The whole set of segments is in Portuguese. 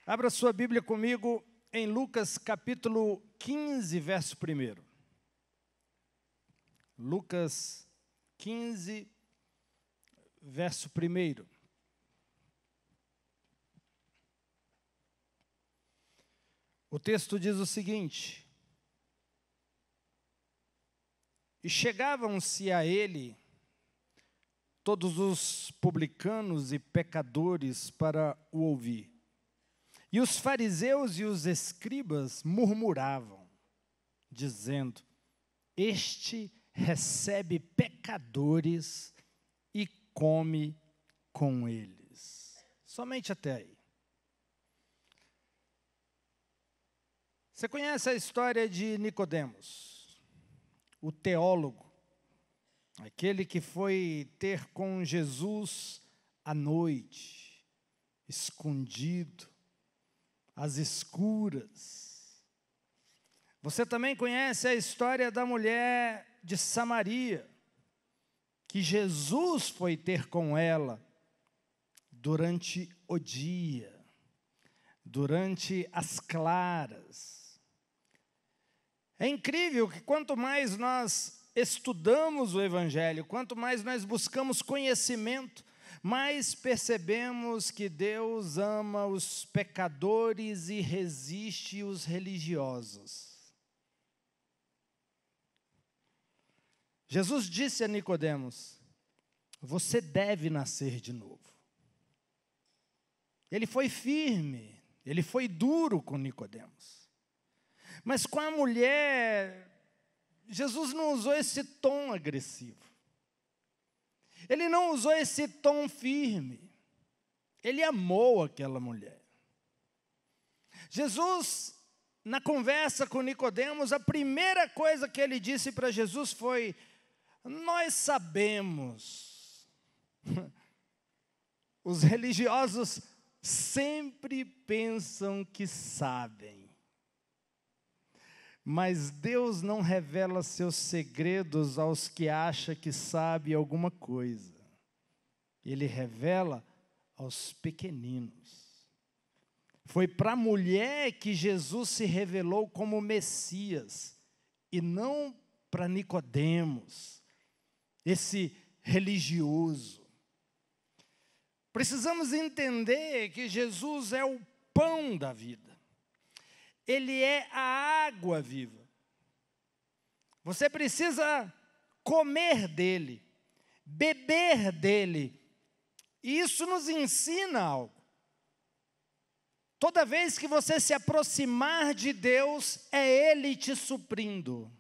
Abra sua Bíblia comigo em Lucas capítulo 15, verso 1. Lucas 15, verso 1. O texto diz o seguinte: E chegavam-se a ele todos os publicanos e pecadores para o ouvir. E os fariseus e os escribas murmuravam, dizendo: Este recebe pecadores e come com eles. Somente até aí. Você conhece a história de Nicodemos, o teólogo, aquele que foi ter com Jesus à noite, escondido, às escuras. Você também conhece a história da mulher de Samaria, que Jesus foi ter com ela durante o dia, durante as claras. É incrível que quanto mais nós estudamos o Evangelho, quanto mais nós buscamos conhecimento, mais percebemos que Deus ama os pecadores e resiste os religiosos. Jesus disse a Nicodemos: você deve nascer de novo. Ele foi firme, ele foi duro com Nicodemos. Mas com a mulher, Jesus não usou esse tom agressivo. Ele não usou esse tom firme. Ele amou aquela mulher. Jesus, na conversa com Nicodemos, a primeira coisa que ele disse para Jesus foi: nós sabemos. Os religiosos sempre pensam que sabem. Mas Deus não revela seus segredos aos que acham que sabe alguma coisa. Ele revela aos pequeninos. Foi para a mulher que Jesus se revelou como Messias, e não para Nicodemos, esse religioso. Precisamos entender que Jesus é o pão da vida. Ele é a água viva. Você precisa comer dele, beber dele. E isso nos ensina algo. Toda vez que você se aproximar de Deus, é Ele te suprindo.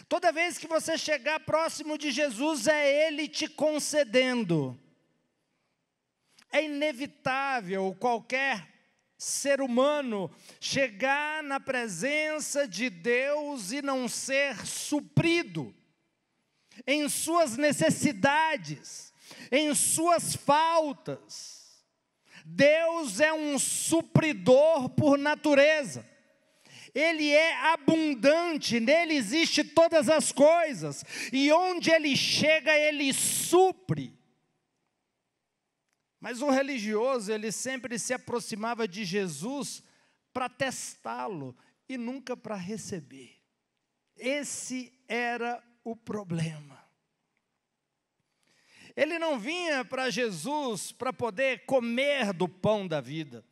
Toda vez que você chegar próximo de Jesus, é Ele te concedendo. É inevitável qualquer ser humano chegar na presença de Deus e não ser suprido em suas necessidades, em suas faltas. Deus é um supridor por natureza. Ele é abundante, nele existe todas as coisas, e onde ele chega, ele supre. Mas o religioso, ele sempre se aproximava de Jesus para testá-lo e nunca para receber. Esse era o problema. Ele não vinha para Jesus para poder comer do pão da vida.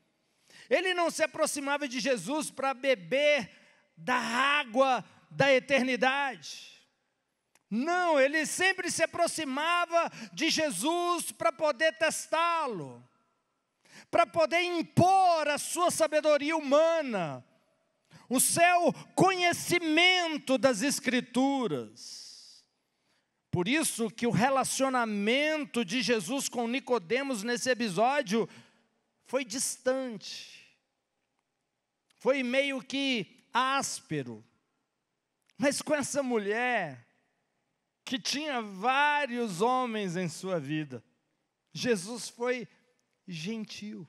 Ele não se aproximava de Jesus para beber da água da eternidade. Não, ele sempre se aproximava de Jesus para poder testá-lo, para poder impor a sua sabedoria humana, o seu conhecimento das Escrituras. Por isso que o relacionamento de Jesus com Nicodemos nesse episódio foi distante, foi meio que áspero. Mas com essa mulher, que tinha vários homens em sua vida, Jesus foi gentil.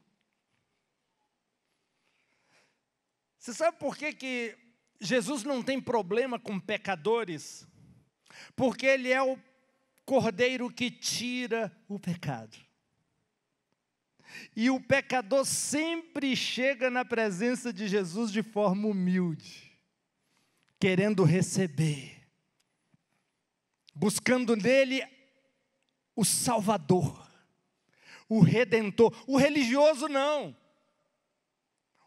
Você sabe por que Jesus não tem problema com pecadores? Porque Ele é o Cordeiro que tira o pecado. E o pecador sempre chega na presença de Jesus de forma humilde, querendo receber, buscando nele o Salvador, o Redentor. O religioso não.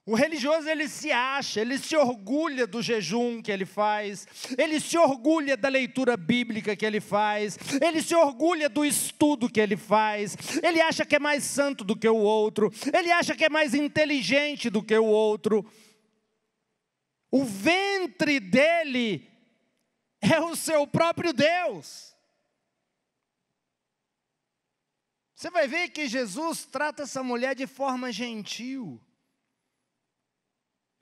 O religioso, ele se acha, ele se orgulha do jejum que ele faz, ele se orgulha da leitura bíblica que ele faz, ele se orgulha do estudo que ele faz, ele acha que é mais santo do que o outro, ele acha que é mais inteligente do que o outro. O ventre dele é o seu próprio Deus. Você vai ver que Jesus trata essa mulher de forma gentil.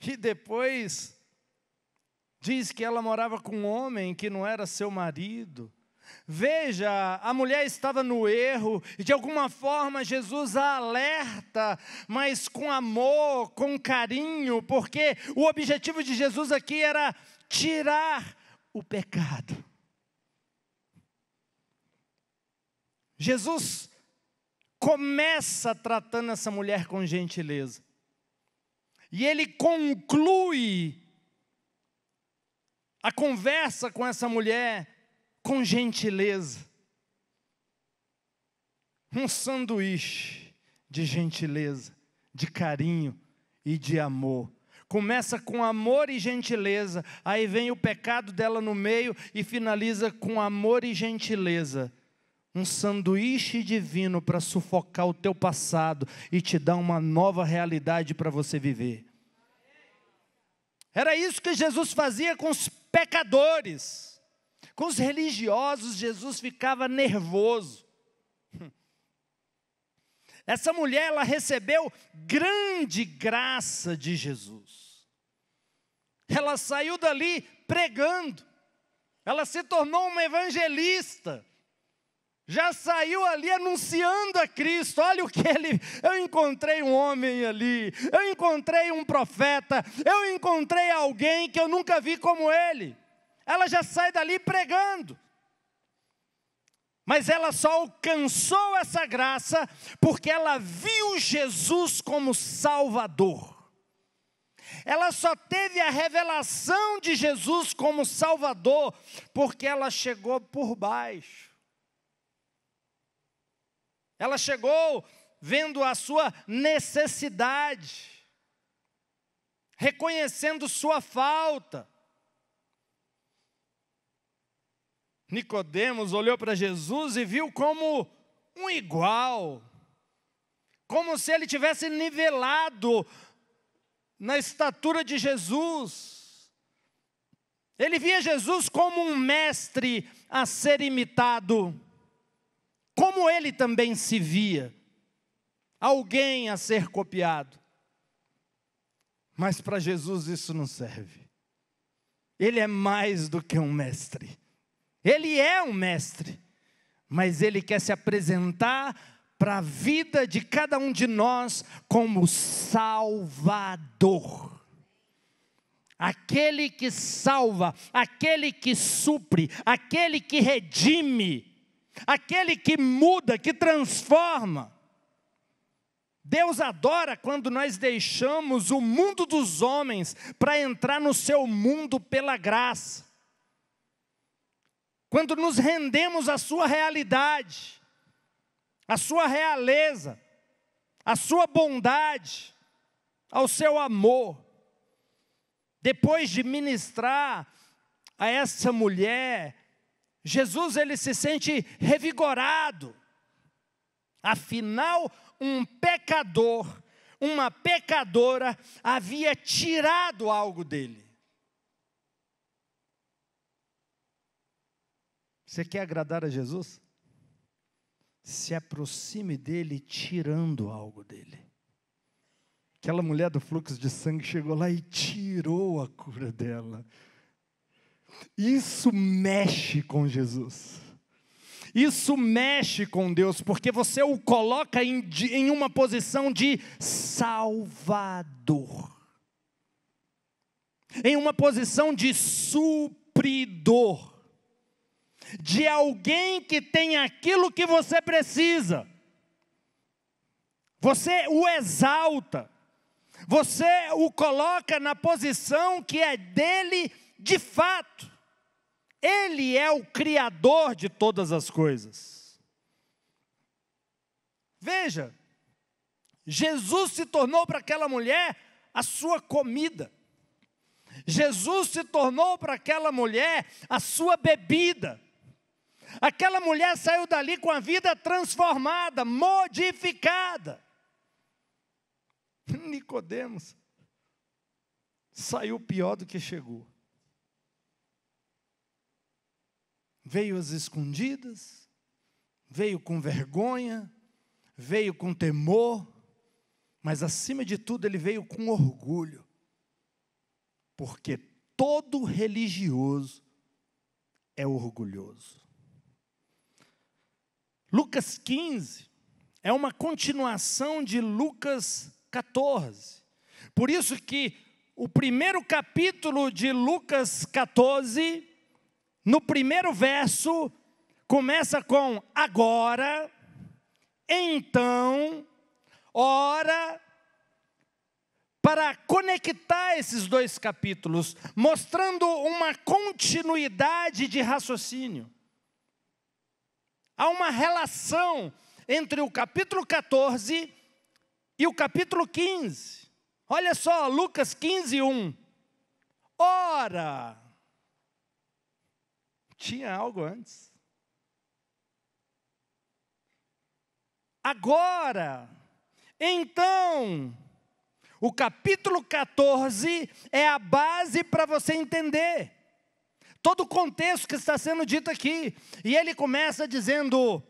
E depois diz que ela morava com um homem que não era seu marido. Veja, a mulher estava no erro, e de alguma forma Jesus a alerta, mas com amor, com carinho, porque o objetivo de Jesus aqui era tirar o pecado. Jesus começa tratando essa mulher com gentileza. E ele conclui a conversa com essa mulher com gentileza. Um sanduíche de gentileza, de carinho e de amor. Começa com amor e gentileza, aí vem o pecado dela no meio e finaliza com amor e gentileza. Um sanduíche divino para sufocar o teu passado e te dar uma nova realidade para você viver. Era isso que Jesus fazia com os pecadores. Com os religiosos, Jesus ficava nervoso. Essa mulher, ela recebeu grande graça de Jesus. Ela saiu dali pregando. Ela se tornou uma evangelista. Já saiu ali anunciando a Cristo. Olha o que eu encontrei um homem ali, eu encontrei um profeta, eu encontrei alguém que eu nunca vi como ele. Ela já sai dali pregando. Mas ela só alcançou essa graça porque ela viu Jesus como Salvador. Ela só teve a revelação de Jesus como Salvador porque ela chegou por baixo. Ela chegou vendo a sua necessidade, reconhecendo sua falta. Nicodemos olhou para Jesus e viu como um igual, como se ele tivesse nivelado na estatura de Jesus. Ele via Jesus como um mestre a ser imitado, como ele também se via, alguém a ser copiado. Mas para Jesus isso não serve. Ele é mais do que um mestre. Ele é um mestre, mas ele quer se apresentar para a vida de cada um de nós como Salvador. Aquele que salva, aquele que supre, aquele que redime, aquele que muda, que transforma. Deus adora quando nós deixamos o mundo dos homens para entrar no seu mundo pela graça. Quando nos rendemos à sua realidade, à sua realeza, à sua bondade, ao seu amor. Depois de ministrar a essa mulher, Jesus, ele se sente revigorado. Afinal, um pecador, uma pecadora havia tirado algo dele. Você quer agradar a Jesus? Se aproxime dele tirando algo dele. Aquela mulher do fluxo de sangue chegou lá e tirou a cura dela. Isso mexe com Jesus. Isso mexe com Deus, porque você o coloca em uma posição de Salvador. Em uma posição de supridor. De alguém que tem aquilo que você precisa. você o exalta, você o coloca na posição que é dele de fato. Ele é o Criador de todas as coisas. Veja, Jesus se tornou para aquela mulher a sua comida. Jesus se tornou para aquela mulher a sua bebida. Aquela mulher saiu dali com a vida transformada, modificada. Nicodemos saiu pior do que chegou. Veio às escondidas, veio com vergonha, veio com temor, mas acima de tudo ele veio com orgulho, porque todo religioso é orgulhoso. Lucas 15 é uma continuação de Lucas 14, por isso que o primeiro capítulo de Lucas 14, no primeiro verso, começa com agora, então, ora, para conectar esses dois capítulos, mostrando uma continuidade de raciocínio. Há uma relação entre o capítulo 14 e o capítulo 15. Olha só, Lucas 15, 1. Ora, tinha algo antes. Agora, então, o capítulo 14 é a base para você entender todo o contexto que está sendo dito aqui. E ele começa dizendo,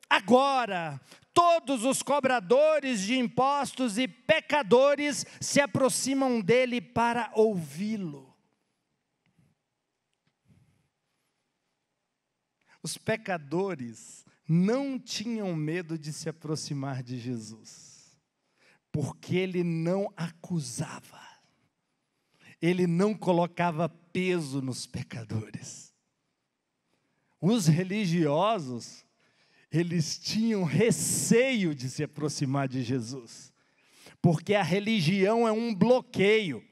agora, todos os cobradores de impostos e pecadores se aproximam dele para ouvi-lo. Os pecadores não tinham medo de se aproximar de Jesus, porque ele não acusava, ele não colocava peso nos pecadores. Os religiosos, eles tinham receio de se aproximar de Jesus, porque a religião é um bloqueio.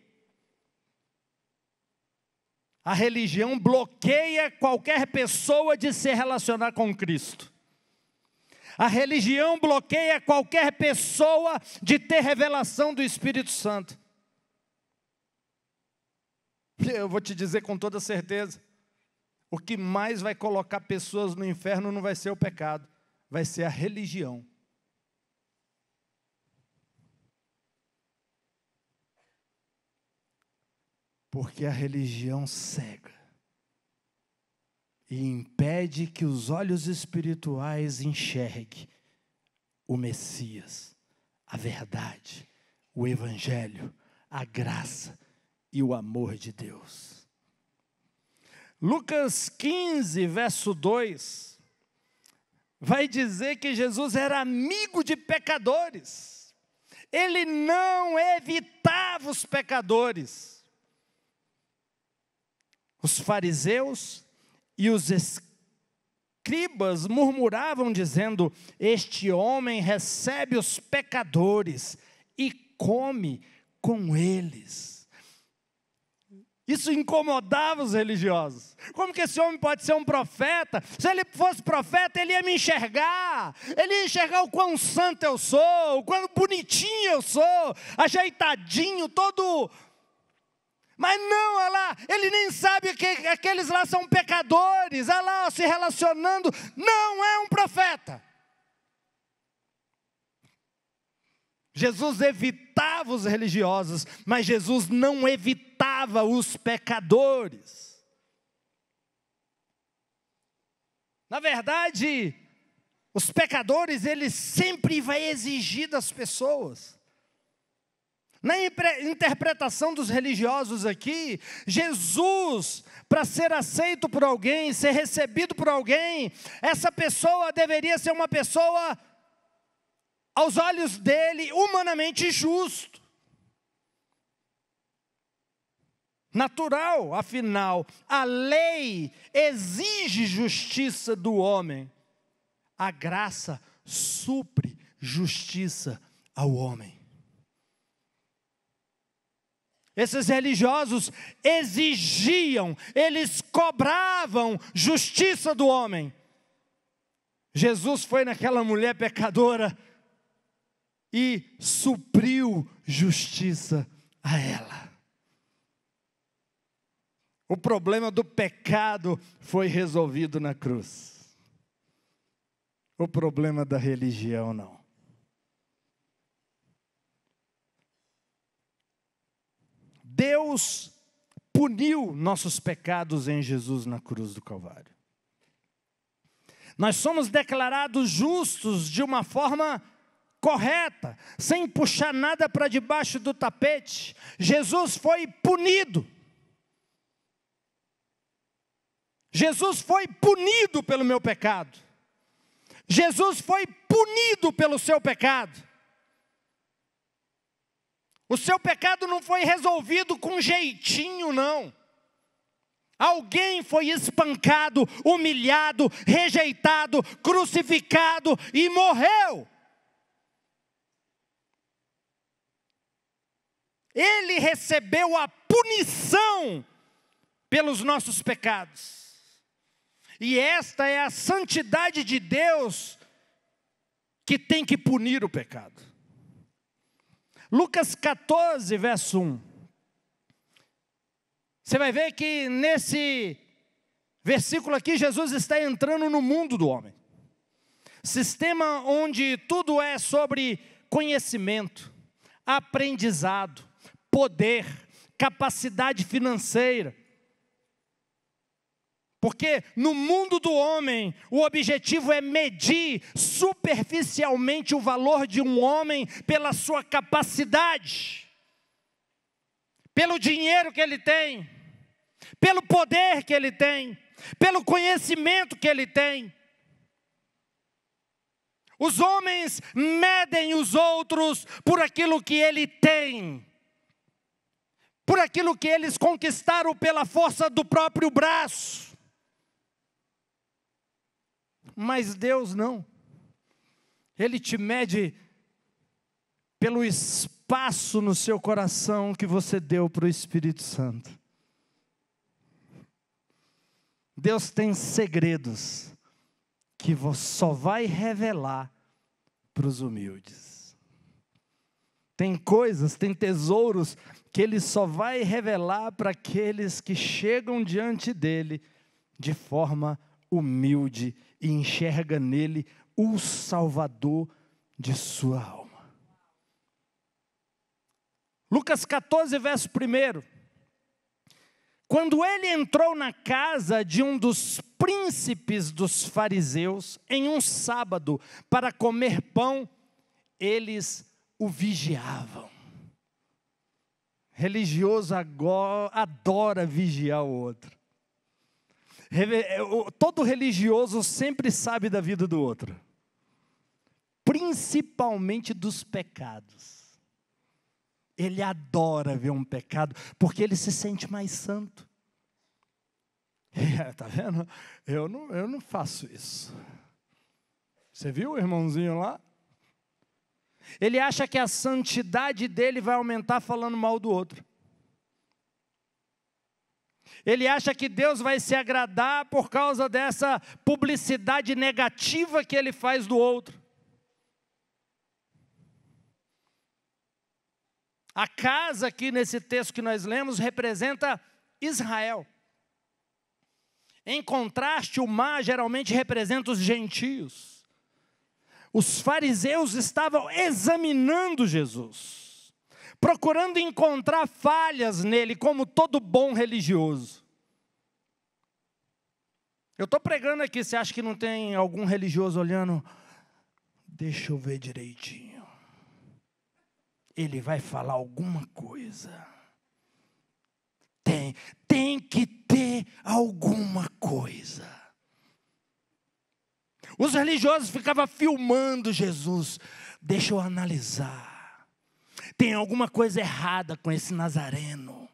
A religião bloqueia qualquer pessoa de se relacionar com Cristo. A religião bloqueia qualquer pessoa de ter revelação do Espírito Santo. Eu vou te dizer com toda certeza, o que mais vai colocar pessoas no inferno não vai ser o pecado, vai ser a religião. Porque a religião cega e impede que os olhos espirituais enxerguem o Messias, a verdade, o Evangelho, a graça e o amor de Deus. Lucas 15, verso 2, vai dizer que Jesus era amigo de pecadores. Ele não evitava os pecadores. Os fariseus e os escribas murmuravam dizendo, este homem recebe os pecadores e come com eles. Isso incomodava os religiosos. Como que esse homem pode ser um profeta? Se ele fosse profeta, ele ia me enxergar. Ele ia enxergar o quão santo eu sou, o quão bonitinho eu sou, ajeitadinho, todo... Mas não, olha lá, ele nem sabe que aqueles lá são pecadores, olha lá, se relacionando, não é um profeta. Jesus evitava os religiosos, mas Jesus não evitava os pecadores. Na verdade, os pecadores, ele sempre vai exigir das pessoas. Na interpretação dos religiosos aqui, Jesus, para ser aceito por alguém, ser recebido por alguém, essa pessoa deveria ser uma pessoa, aos olhos dele, humanamente justo. Natural, afinal, a lei exige justiça do homem. A graça supre justiça ao homem. Esses religiosos exigiam, eles cobravam justiça do homem. Jesus foi naquela mulher pecadora e supriu justiça a ela. O problema do pecado foi resolvido na cruz. O problema da religião não. Deus puniu nossos pecados em Jesus na cruz do Calvário. Nós somos declarados justos de uma forma correta, sem puxar nada para debaixo do tapete. Jesus foi punido. Jesus foi punido pelo meu pecado. Jesus foi punido pelo seu pecado. O seu pecado não foi resolvido com jeitinho, não. Alguém foi espancado, humilhado, rejeitado, crucificado e morreu. Ele recebeu a punição pelos nossos pecados. E esta é a santidade de Deus que tem que punir o pecado. Lucas 14, verso 1. Você vai ver que nesse versículo aqui, Jesus está entrando no mundo do homem. Sistema onde tudo é sobre conhecimento, aprendizado, poder, capacidade financeira. Porque no mundo do homem, o objetivo é medir superficialmente o valor de um homem pela sua capacidade, pelo dinheiro que ele tem, pelo poder que ele tem, pelo conhecimento que ele tem. Os homens medem os outros por aquilo que ele tem, por aquilo que eles conquistaram pela força do próprio braço. Mas Deus não. Ele te mede pelo espaço no seu coração que você deu para o Espírito Santo. Deus tem segredos que só vai revelar para os humildes. Tem coisas, tem tesouros que Ele só vai revelar para aqueles que chegam diante dEle de forma humilde e enxerga nele o Salvador de sua alma. Lucas 14, verso 1. Quando ele entrou na casa de um dos príncipes dos fariseus, em um sábado, para comer pão, eles o vigiavam. Religioso agora adora vigiar o outro. Todo religioso sempre sabe da vida do outro, principalmente dos pecados. Ele adora ver um pecado, porque ele se sente mais santo. Está vendo? Eu não faço isso. Você viu o irmãozinho lá? Ele acha que a santidade dele vai aumentar falando mal do outro. Ele acha que Deus vai se agradar por causa dessa publicidade negativa que ele faz do outro. A casa aqui nesse texto que nós lemos representa Israel. Em contraste, o mar geralmente representa os gentios. Os fariseus estavam examinando Jesus, procurando encontrar falhas nele, como todo bom religioso. Eu estou pregando aqui, você acha que não tem algum religioso olhando? Deixa eu ver direitinho. Ele vai falar alguma coisa. Tem que ter alguma coisa. Os religiosos ficavam filmando Jesus. Deixa eu analisar. Tem alguma coisa errada com esse Nazareno.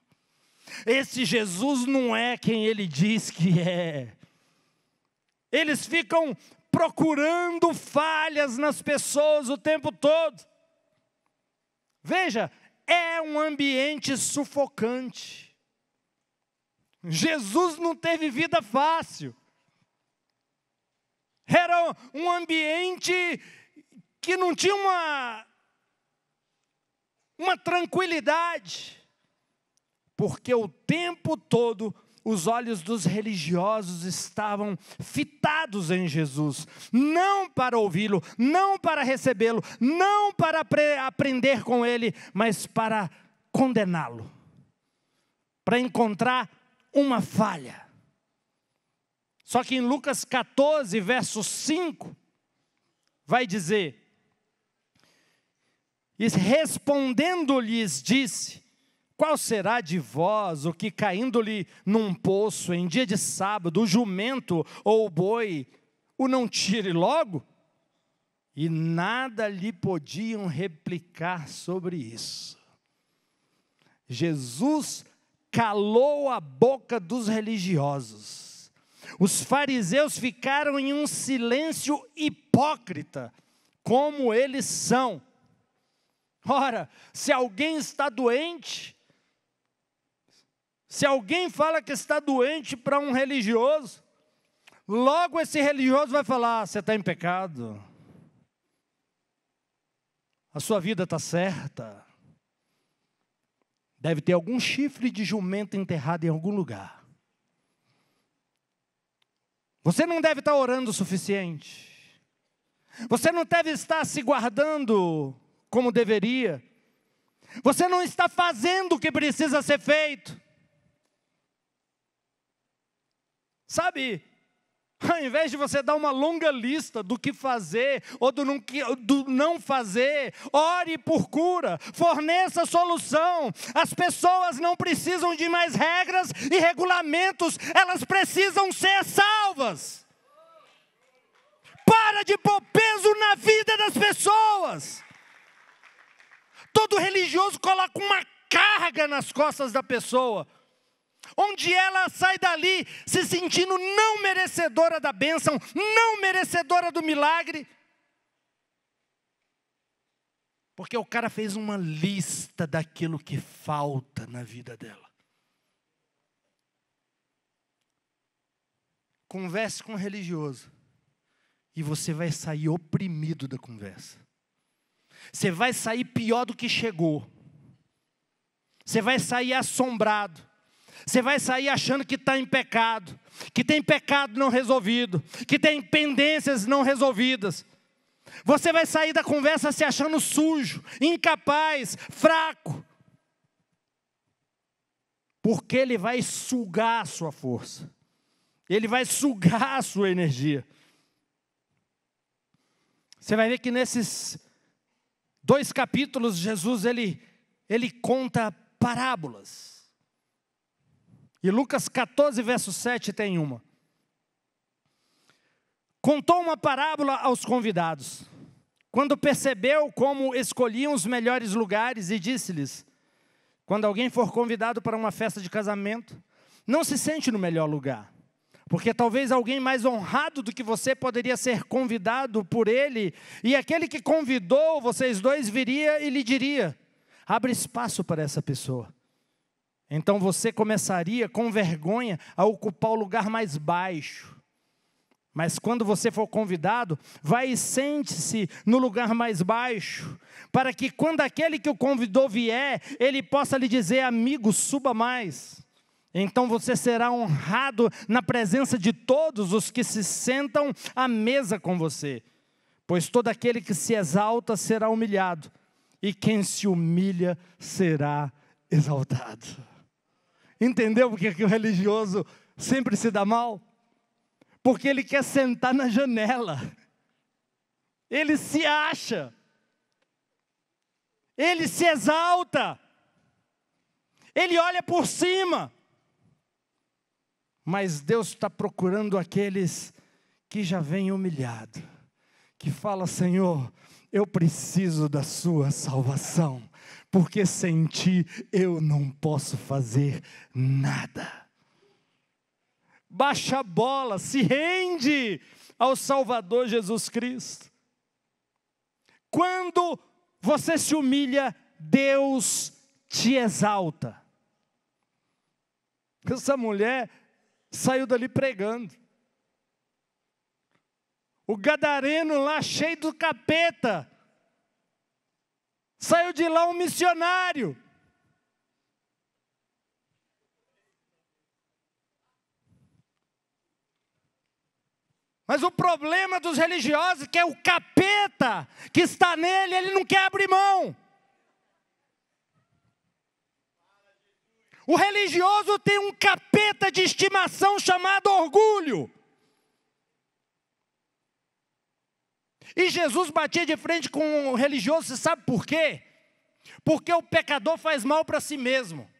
Esse Jesus não é quem ele diz que é. Eles ficam procurando falhas nas pessoas o tempo todo. Veja, é um ambiente sufocante. Jesus não teve vida fácil. Era um ambiente que não tinha uma tranquilidade, porque o tempo todo os olhos dos religiosos estavam fitados em Jesus, não para ouvi-lo, não para recebê-lo, não para aprender com ele, mas para condená-lo, para encontrar uma falha. Só que em Lucas 14, verso 5, vai dizer: e respondendo-lhes disse: qual será de vós o que caindo-lhe num poço em dia de sábado, o jumento ou o boi, o não tire logo? E nada lhe podiam replicar sobre isso. Jesus calou a boca dos religiosos. Os fariseus ficaram em um silêncio hipócrita, como eles são. Ora, se alguém está doente, se alguém fala que está doente para um religioso, logo esse religioso vai falar: você está em pecado, a sua vida está certa, deve ter algum chifre de jumento enterrado em algum lugar. Você não deve estar orando o suficiente, você não deve estar se guardando como deveria, você não está fazendo o que precisa ser feito. Sabe, ao invés de você dar uma longa lista do que fazer ou do não fazer, ore por cura, forneça solução. As pessoas não precisam de mais regras e regulamentos, elas precisam ser salvas. Para de pôr peso na vida das pessoas. Todo religioso coloca uma carga nas costas da pessoa, onde ela sai dali se sentindo não merecedora da bênção, não merecedora do milagre, porque o cara fez uma lista daquilo que falta na vida dela. Converse com um religioso e você vai sair oprimido da conversa. Você vai sair pior do que chegou. Você vai sair assombrado. Você vai sair achando que está em pecado, que tem pecado não resolvido, que tem pendências não resolvidas. Você vai sair da conversa se achando sujo, incapaz, fraco. Porque ele vai sugar a sua força. Ele vai sugar a sua energia. Você vai ver que nesses 2 capítulos, Jesus ele conta parábolas. E Lucas 14, verso 7 tem uma. Contou uma parábola aos convidados, quando percebeu como escolhiam os melhores lugares, e disse-lhes: quando alguém for convidado para uma festa de casamento, não se sente no melhor lugar, porque talvez alguém mais honrado do que você poderia ser convidado por ele, e aquele que convidou vocês dois viria e lhe diria: abre espaço para essa pessoa. Então você começaria com vergonha a ocupar o lugar mais baixo. Mas quando você for convidado, vai e sente-se no lugar mais baixo, para que quando aquele que o convidou vier, ele possa lhe dizer: amigo, suba mais. Então você será honrado na presença de todos os que se sentam à mesa com você. Pois todo aquele que se exalta será humilhado, e quem se humilha será exaltado. Entendeu porque que o religioso sempre se dá mal? Porque ele quer sentar na janela. Ele se acha. Ele se exalta. Ele olha por cima. Mas Deus está procurando aqueles que já vêm humilhados, que fala: Senhor, eu preciso da sua salvação, porque sem ti eu não posso fazer nada. Baixa a bola, se rende ao Salvador Jesus Cristo. Quando você se humilha, Deus te exalta. Essa mulher saiu dali pregando. O gadareno lá cheio do capeta, saiu de lá um missionário. Mas o problema dos religiosos é que é o capeta que está nele, ele não quer abrir mão. O religioso tem um capeta de estimação chamado orgulho. E Jesus batia de frente com o religioso, você sabe por quê? Porque o pecador faz mal para si mesmo.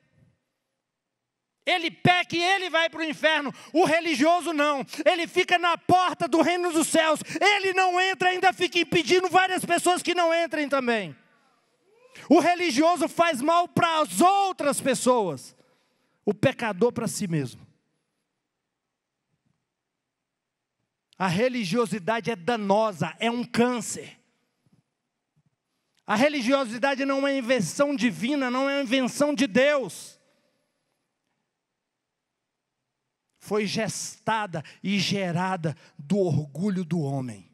Ele peca e ele vai para o inferno. O religioso não. Ele fica na porta do reino dos céus. Ele não entra, ainda fica impedindo várias pessoas que não entrem também. O religioso faz mal para as outras pessoas. O pecador para si mesmo. A religiosidade é danosa, é um câncer. A religiosidade não é invenção divina, não é invenção de Deus. Foi gestada e gerada do orgulho do homem.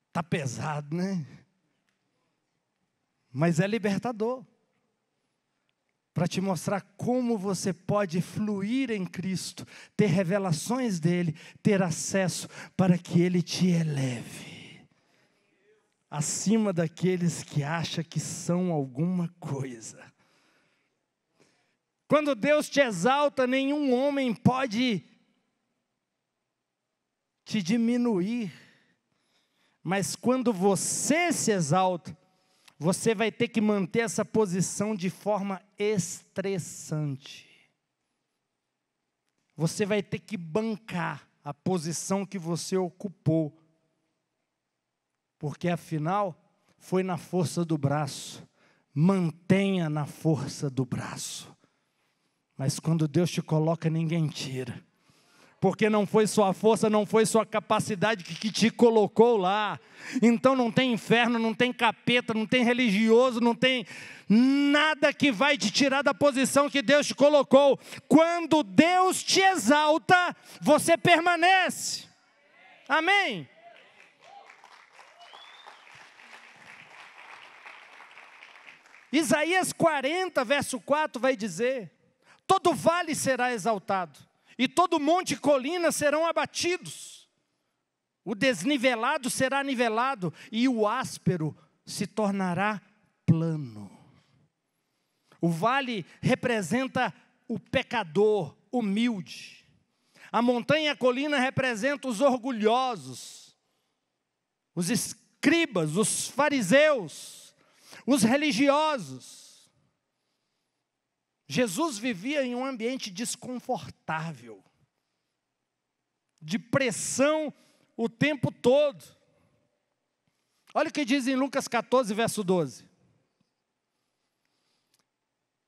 Está pesado, né? Mas é libertador. Para te mostrar como você pode fluir em Cristo, ter revelações dele, ter acesso para que ele te eleve acima daqueles que acham que são alguma coisa. Quando Deus te exalta, nenhum homem pode te diminuir. Mas quando você se exalta, você vai ter que manter essa posição de forma estressante. Você vai ter que bancar a posição que você ocupou. Porque afinal, foi na força do braço. Mantenha na força do braço. Mas quando Deus te coloca, ninguém tira. Porque não foi sua força, não foi sua capacidade que te colocou lá. Então não tem inferno, não tem capeta, não tem religioso, não tem nada que vai te tirar da posição que Deus te colocou. Quando Deus te exalta, você permanece. Amém? Isaías 40, verso 4 vai dizer: todo vale será exaltado, e todo monte e colina serão abatidos. O desnivelado será nivelado, e o áspero se tornará plano. O vale representa o pecador humilde. A montanha e a colina representam os orgulhosos, os escribas, os fariseus, os religiosos. Jesus vivia em um ambiente desconfortável, de pressão o tempo todo. Olha o que diz em Lucas 14, verso 12.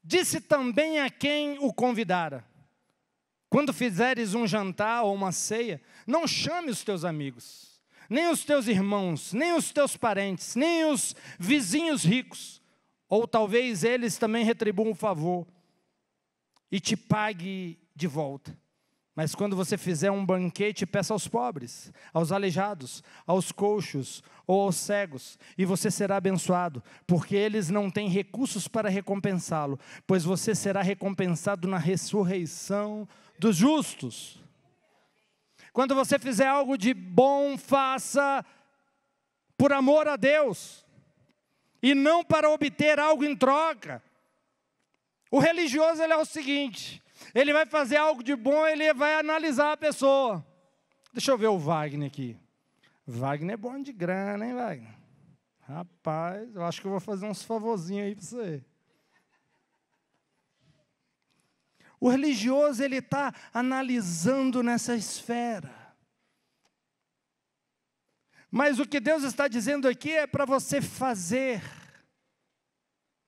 Disse também a quem o convidara: quando fizeres um jantar ou uma ceia, não chame os teus amigos, nem os teus irmãos, nem os teus parentes, nem os vizinhos ricos, ou talvez eles também retribuam um favor e te pague de volta. Mas quando você fizer um banquete, peça aos pobres, aos aleijados, aos coxos ou aos cegos, e você será abençoado, porque eles não têm recursos para recompensá-lo, pois você será recompensado na ressurreição dos justos. Quando você fizer algo de bom, faça por amor a Deus, e não para obter algo em troca. O religioso, ele é o seguinte: ele vai fazer algo de bom, ele vai analisar a pessoa. Deixa eu ver o Wagner aqui. Wagner é bom de grana, hein, Wagner? Rapaz, eu acho que eu vou fazer uns favorzinhos aí para você. O religioso, ele está analisando nessa esfera. Mas o que Deus está dizendo aqui é para você fazer,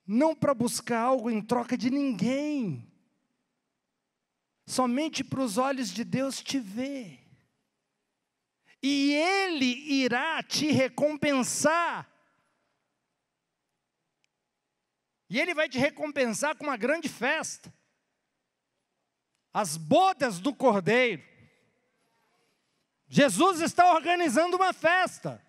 não para buscar algo em troca de ninguém. Somente para os olhos de Deus te ver. e Ele irá te recompensar. E Ele vai te recompensar com uma grande festa. As bodas do Cordeiro. Jesus está organizando uma festa.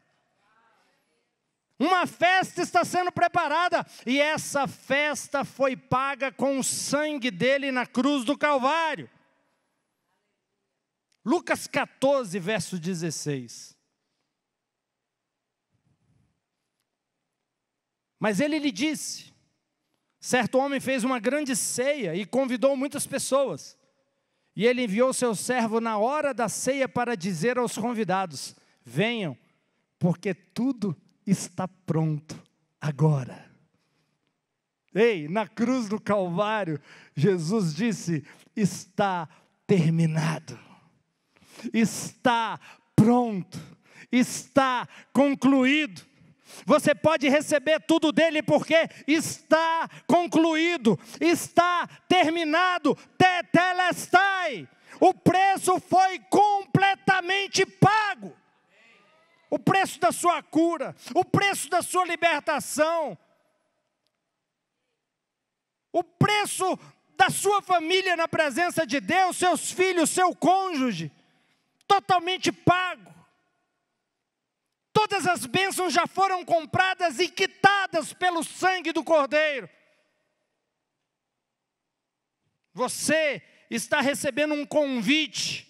Uma festa está sendo preparada, e essa festa foi paga com o sangue dele na cruz do Calvário. Lucas 14, verso 16. Mas ele lhe disse: certo homem fez uma grande ceia e convidou muitas pessoas. E ele enviou seu servo na hora da ceia para dizer aos convidados: venham, porque tudo está pronto agora. Ei, na cruz do Calvário, Jesus disse: está terminado, está pronto, está concluído. Você pode receber tudo dele porque está concluído, está terminado, tetelestai. O preço foi completamente pago. O preço da sua cura, o preço da sua libertação, o preço da sua família na presença de Deus, seus filhos, seu cônjuge, totalmente pago. Todas as bênçãos já foram compradas e quitadas pelo sangue do Cordeiro. Você está recebendo um convite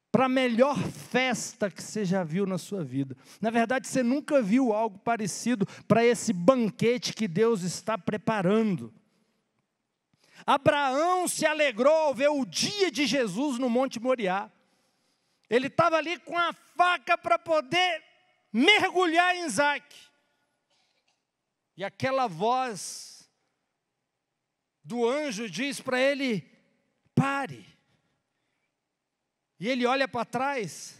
para a melhor festa que você já viu na sua vida. Na verdade, você nunca viu algo parecido para esse banquete que Deus está preparando. Abraão se alegrou ao ver o dia de Jesus no Monte Moriá. Ele estava ali com a faca para poder mergulhar em Isaac. E aquela voz do anjo diz para ele: pare. E ele olha para trás,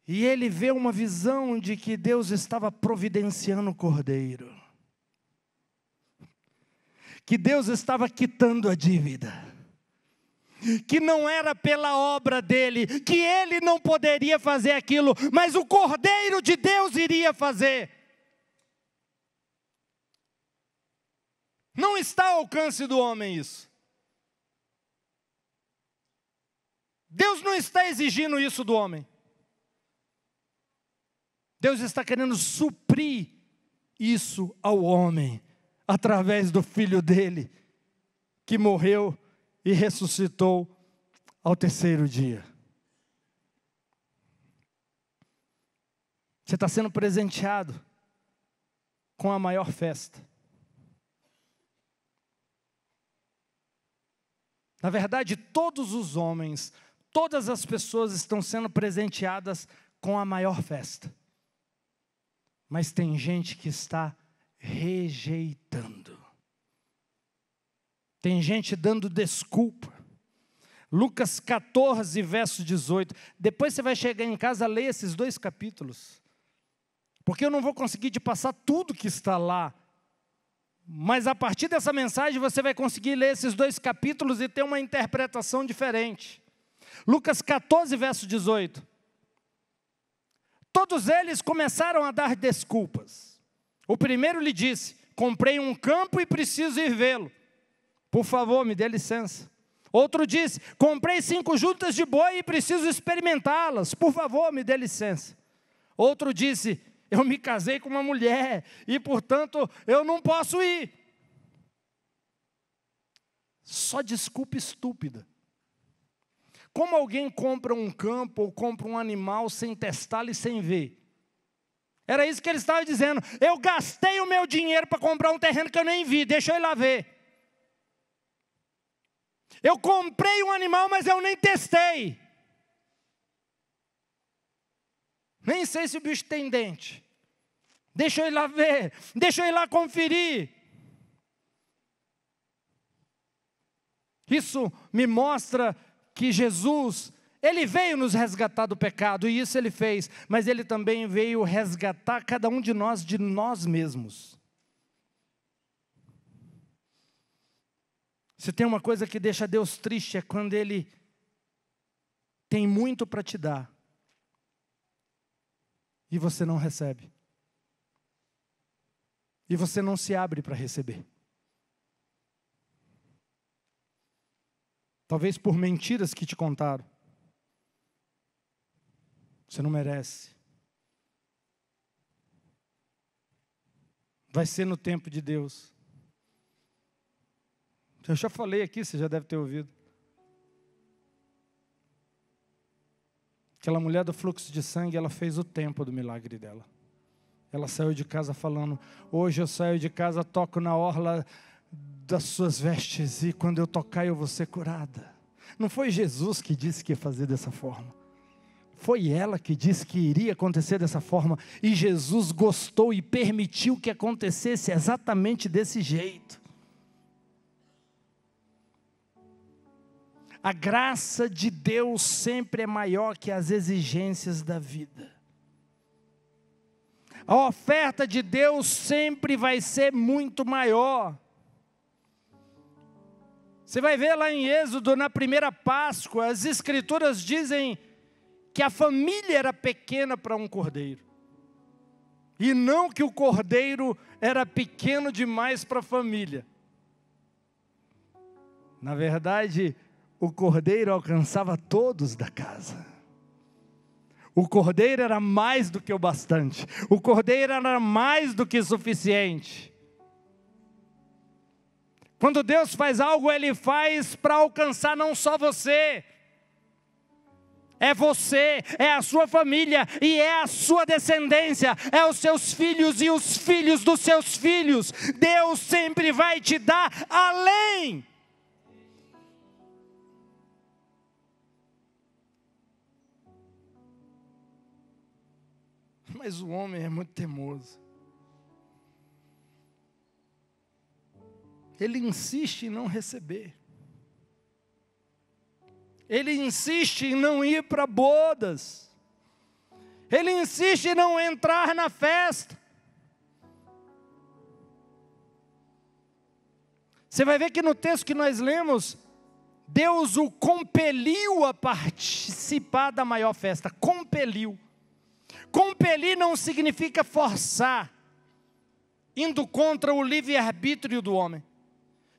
e ele vê uma visão de que Deus estava providenciando o cordeiro. Que Deus estava quitando a dívida. Que não era pela obra dele, que ele não poderia fazer aquilo, mas o Cordeiro de Deus iria fazer. Não está ao alcance do homem isso. Deus não está exigindo isso do homem. Deus está querendo suprir isso ao homem, através do Filho dele, que morreu e ressuscitou ao terceiro dia. Você está sendo presenteado com a maior festa. Na verdade, todos os homens, todas as pessoas estão sendo presenteadas com a maior festa. Mas tem gente que está rejeitando. Tem gente dando desculpa. Lucas 14, verso 18. Depois você vai chegar em casa, leia esses 2 capítulos. Porque eu não vou conseguir te passar tudo que está lá. Mas a partir dessa mensagem você vai conseguir ler esses 2 capítulos e ter uma interpretação diferente. Lucas 14, verso 18. Todos eles começaram a dar desculpas. O primeiro lhe disse: comprei um campo e preciso ir vê-lo. Por favor, me dê licença. Outro disse: comprei 5 juntas de boi e preciso experimentá-las. Por favor, me dê licença. Outro disse: eu me casei com uma mulher e, portanto, eu não posso ir. Só desculpa estúpida. Como alguém compra um campo ou compra um animal sem testá-lo e sem ver? Era isso que ele estava dizendo. Eu gastei o meu dinheiro para comprar um terreno que eu nem vi, deixa eu ir lá ver. Eu comprei um animal, mas eu nem testei. Nem sei se o bicho tem dente. Deixa eu ir lá ver, deixa eu ir lá conferir. Isso me mostra que Jesus, Ele veio nos resgatar do pecado, e isso Ele fez. Mas Ele também veio resgatar cada um de nós mesmos. Se tem uma coisa que deixa Deus triste, é quando Ele tem muito para te dar e você não recebe. E você não se abre para receber. Talvez por mentiras que te contaram. Você não merece. Vai ser no tempo de Deus. Eu já falei aqui, você já deve ter ouvido. Aquela mulher do fluxo de sangue, ela fez o tempo do milagre dela. Ela saiu de casa falando: hoje eu saio de casa, toco na orla das suas vestes, e quando eu tocar eu vou ser curada. Não foi Jesus que disse que ia fazer dessa forma. Foi ela que disse que iria acontecer dessa forma. E Jesus gostou e permitiu que acontecesse exatamente desse jeito. A graça de Deus sempre é maior que as exigências da vida. A oferta de Deus sempre vai ser muito maior. Você vai ver lá em Êxodo, na primeira Páscoa, as Escrituras dizem que a família era pequena para um cordeiro. E não que o cordeiro era pequeno demais para a família. Na verdade, o cordeiro alcançava todos da casa. O cordeiro era mais do que o bastante. O cordeiro era mais do que suficiente. Quando Deus faz algo, Ele faz para alcançar não só você. É você, é a sua família e é a sua descendência. É os seus filhos e os filhos dos seus filhos. Deus sempre vai te dar além. Mas o homem é muito teimoso. Ele insiste em não receber. Ele insiste em não ir para bodas. Ele insiste em não entrar na festa. Você vai ver que no texto que nós lemos, Deus o compeliu a participar da maior festa. Compeliu. Compelir não significa forçar, indo contra o livre-arbítrio do homem.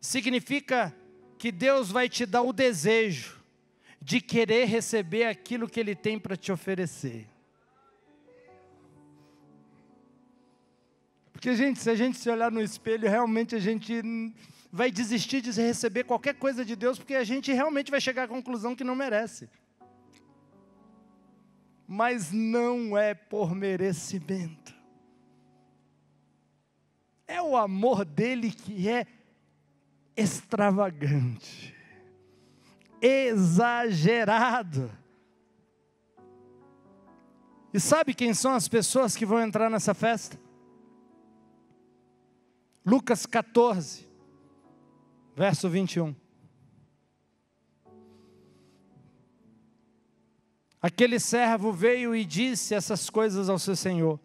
Significa que Deus vai te dar o desejo de querer receber aquilo que Ele tem para te oferecer. Porque, gente, se a gente se olhar no espelho, realmente a gente vai desistir de receber qualquer coisa de Deus, porque a gente realmente vai chegar à conclusão que não merece. Mas não é por merecimento. É o amor dele que é extravagante, exagerado. E sabe quem são as pessoas que vão entrar nessa festa? Lucas 14, verso 21. Aquele servo veio e disse essas coisas ao seu senhor.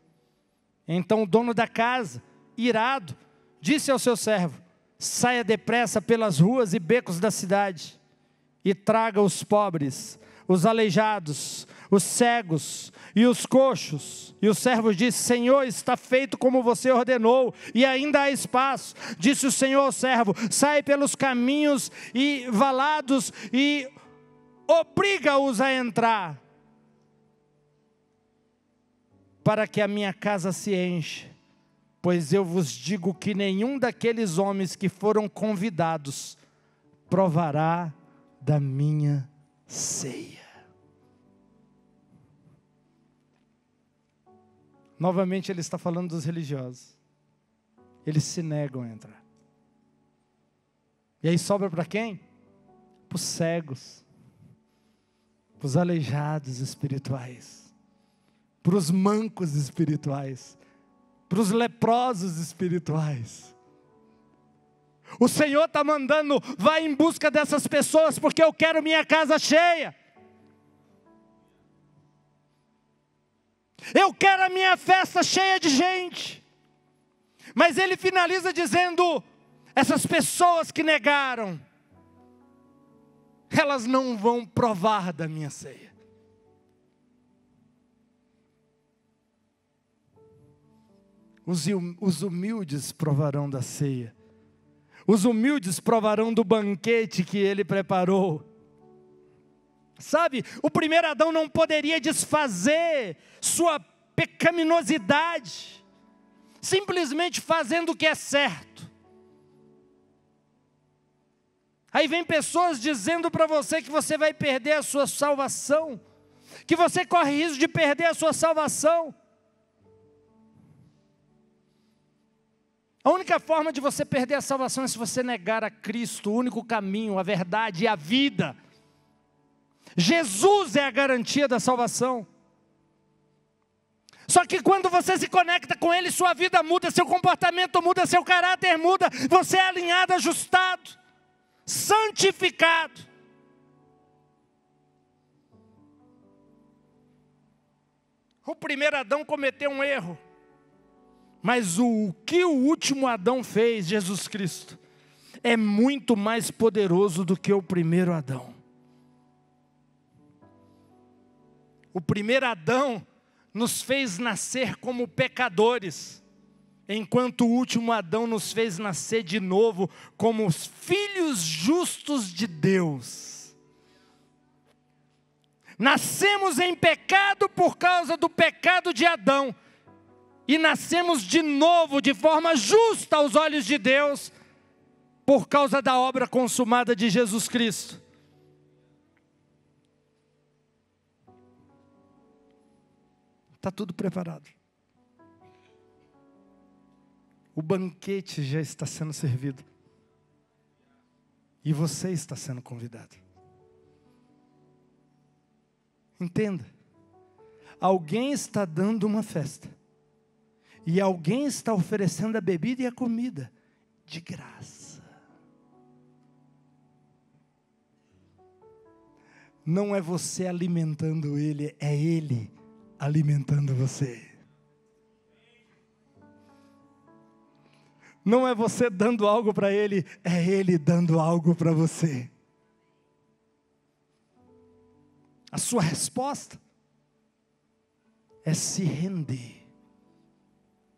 Então o dono da casa, irado, disse ao seu servo: saia depressa pelas ruas e becos da cidade e traga os pobres, os aleijados, os cegos e os coxos. E o servo disse: Senhor, está feito como você ordenou, e ainda há espaço. Disse o Senhor ao servo: sai pelos caminhos e valados e obriga-os a entrar, para que a minha casa se encha. Pois eu vos digo que nenhum daqueles homens que foram convidados provará da minha ceia. Novamente ele está falando dos religiosos. Eles se negam a entrar. E aí sobra para quem? Para os cegos, para os aleijados espirituais, para os mancos espirituais, para os leprosos espirituais. O Senhor está mandando: vai em busca dessas pessoas, porque eu quero minha casa cheia. Eu quero a minha festa cheia de gente. Mas Ele finaliza dizendo: essas pessoas que negaram, elas não vão provar da minha ceia. Os humildes provarão da ceia. Os humildes provarão do banquete que ele preparou. Sabe, o primeiro Adão não poderia desfazer sua pecaminosidade, simplesmente fazendo o que é certo. Aí vem pessoas dizendo para você que você vai perder a sua salvação, que você corre risco de perder a sua salvação. A única forma de você perder a salvação é se você negar a Cristo, o único caminho, a verdade e a vida. Jesus é a garantia da salvação. Só que quando você se conecta com Ele, sua vida muda, seu comportamento muda, seu caráter muda, você é alinhado, ajustado, santificado. O primeiro Adão cometeu um erro, mas o que o último Adão fez, Jesus Cristo, é muito mais poderoso do que o primeiro Adão. O primeiro Adão nos fez nascer como pecadores, enquanto o último Adão nos fez nascer de novo como os filhos justos de Deus. Nascemos em pecado por causa do pecado de Adão, e nascemos de novo de forma justa aos olhos de Deus, por causa da obra consumada de Jesus Cristo. Está tudo preparado. O banquete já está sendo servido. E você está sendo convidado. Entenda. Alguém está dando uma festa. E alguém está oferecendo a bebida e a comida de graça. Não é você alimentando ele, é ele alimentando você. Não é você dando algo para ele, é ele dando algo para você. A sua resposta é se render.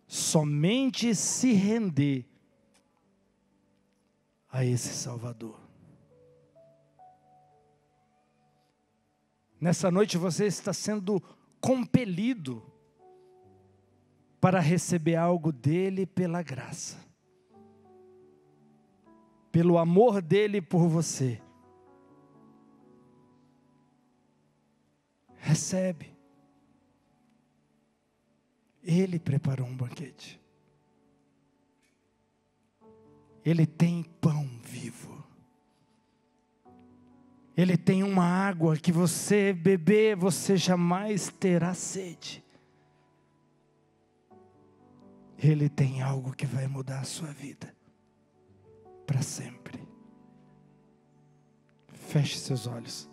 Somente se render a esse Salvador. Nessa noite você está sendo compelido para receber algo dele pela graça, pelo amor dele por você. Recebe. Ele preparou um banquete. Ele tem pão vivo. Ele tem uma água que você beber, você jamais terá sede. Ele tem algo que vai mudar a sua vida para sempre. Feche seus olhos.